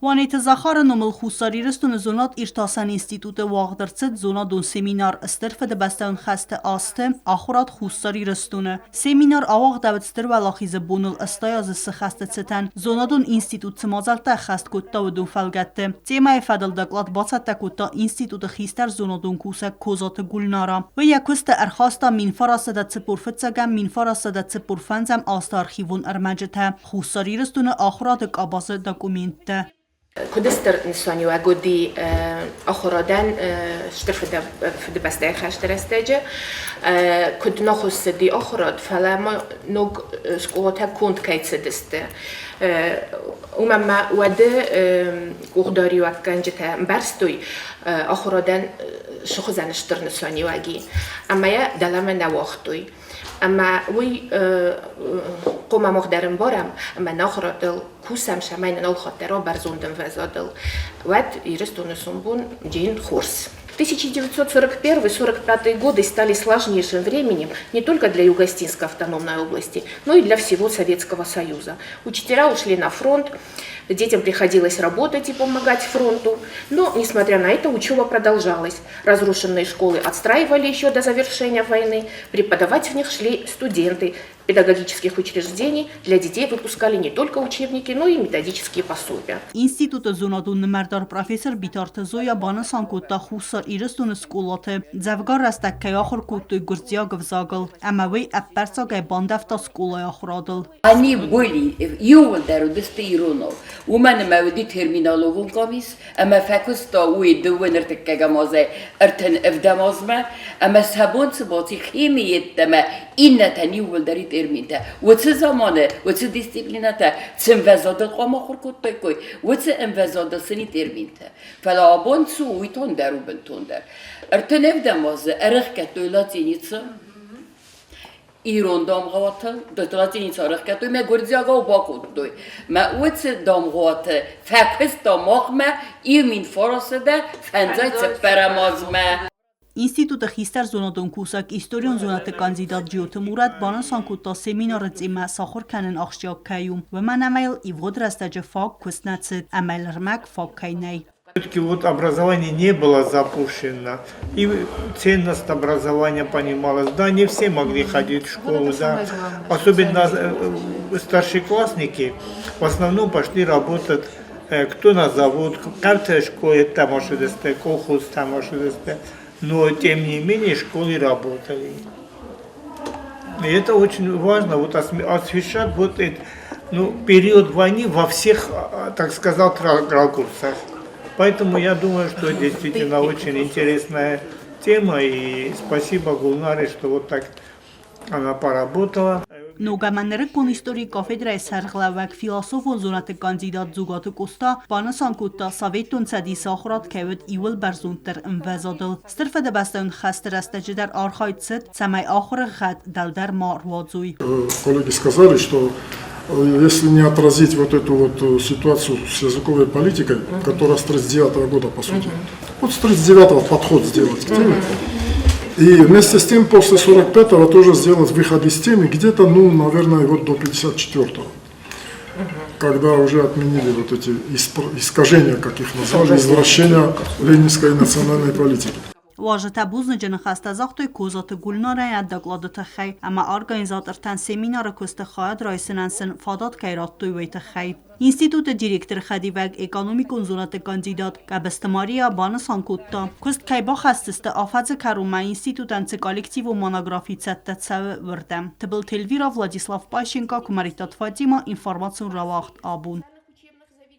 Waneta Zakhara nomel Khussariristun zonat irtasan institute wagdırtsıt zonadun seminar ıstırfı da bastaun xaste astı akhurat Khussariristune. Seminar avaq davitstır ve laxize bunul ıstayazı sıxaste çıtan zonadun institut mazalta xast kutta udun falgatte. Temay fadıl daklat basatta kutta institut xistar zonadun kusak kozatı gulnara. Ve yakuste erxasta min farasada çıpurfıtsagam min farasada çıpurfanzam asta arxivun ermacete. Khussariristune akhurat qabası dokumente. Kudester nisani و گودی آخرادن شتر فد بسته خشتر استیجه کد نخست دی آخراد فلا ما نگ سکوت کند کیت سدسته ما وده گوداری و کنجت برستوی آخرادن شخصان شتر نسانی واقعی اما یا دلم نواختوی اما وی قوم مقدرم بارم اما نخردل کوسم شماین نال خاطره برزوندم وزادل وقت یرستون سومبون جین خورس. 1941-1945 годы стали сложнейшим временем не только для Юго-Остинской автономной области, но и для всего Советского Союза. Учителя ушли на фронт, детям приходилось работать и помогать фронту, но, несмотря на это, учеба продолжалась. Разрушенные школы отстраивали еще до завершения войны, преподавать в них шли студенты педагогических учреждений, для детей выпускали не только учебники, но и методические пособия. Институт zonadun numerdar profesor Bitarta Zoya banasan kutta Khussar iristun skolate zavgar rastak ke akhir kuttu gurdzia gvzagal amawi apparsa ge bandafta skola akhradal. Они были يولدروا دستيرونو ومن مودي ترمينالوون قاميس اما فاكستا وي دوينر تكاغامازه ارتن افدامازما اما سابون سباتي خيميت دما إن تاني ولدري ترمينتا وتس زمانه وتس ديسيبليناتا تسم وزاد القام خوركوت بكوي وتس ام وزاد سني ترمينتا فلا ابون سو ويتون درو بنتون در ارتن افدامازه ارخكت دولاتينيتسا ایران دامغات دولتی نیچارخ که توی مگوردیاگا و باکود دوی ما اوت دامغات فکست دامغ ما ایمین فراسده فنزای تپرماز ما Ինստիտուտը խիստար զոնադոն կուսակ իստորիոն զոնատը կանդիդատ ջիոթը մուրատ բանասան կուտա սեմինարը ծիմա սախոր կանեն աղջյակ կայում վման ամայլ իվոդ ռաստաջը ֆակ կուսնացıt ամայլ ռմակ ֆակ կայնայ. Все-таки вот образование не было запущено, и ценность образования понималась. Да, не все могли ходить в школу, да. Особенно старшеклассники в основном пошли работать, кто на завод, как-то в школе там ошибся, колхоз там ошибся. Но тем не менее школы работали. И это очень важно, вот освещать вот этот, период войны во всех, так сказать, ракурсах. Поэтому я думаю, что действительно очень интересная тема, и спасибо Гулнаре, что вот так она поработала. Նոգամանները կոնիստորի կաֆեդրայի սարղլավակ ֆիլասոֆոն զոնատը կանդիդատ զուգատը կոստա բանասան կուտա սավետուն ցադի սախրատ կեվետ իվել բարզունտր ընվեզադլ ստրֆեդը բաստան խաստրաստաջդար արխայցետ ցամայ ախրը խատ դալդար մարվածուй. Коллеги сказали, что если не отразить вот эту вот ситуацию с языковой политикой, которая с 1939 года, по сути, вот с 1939 подход сделать к теме, и вместе с тем после 1945-го тоже сделать выход из темы где-то, наверное, вот до 1954-го, когда уже отменили вот эти искажения, как их назвали, извращения ленинской национальной политики. واجه بوزن خستازاختوی کوزات گلناره ادگلاد تخی اما ارگانیزاتر تن سمینار کست خواهد رایسننسن فادات کیرات توی تخی Ինստիտուտը դիրեկտոր խադիվակ էկոնոմիկոն զոնատը կանդիդատ կաբստմարիա բանասան կուտտա կուստ կայբա խաստստը افاز کروما ինստիտուտանցը կոլեկտիվ و монографիցատը ցավը վրդեմ Թբլ Թելվիրա Վլադիսլավ Պաշենկա Կումարիտատ Ֆատիմա ինֆորմացիոն ռավախտ աբուն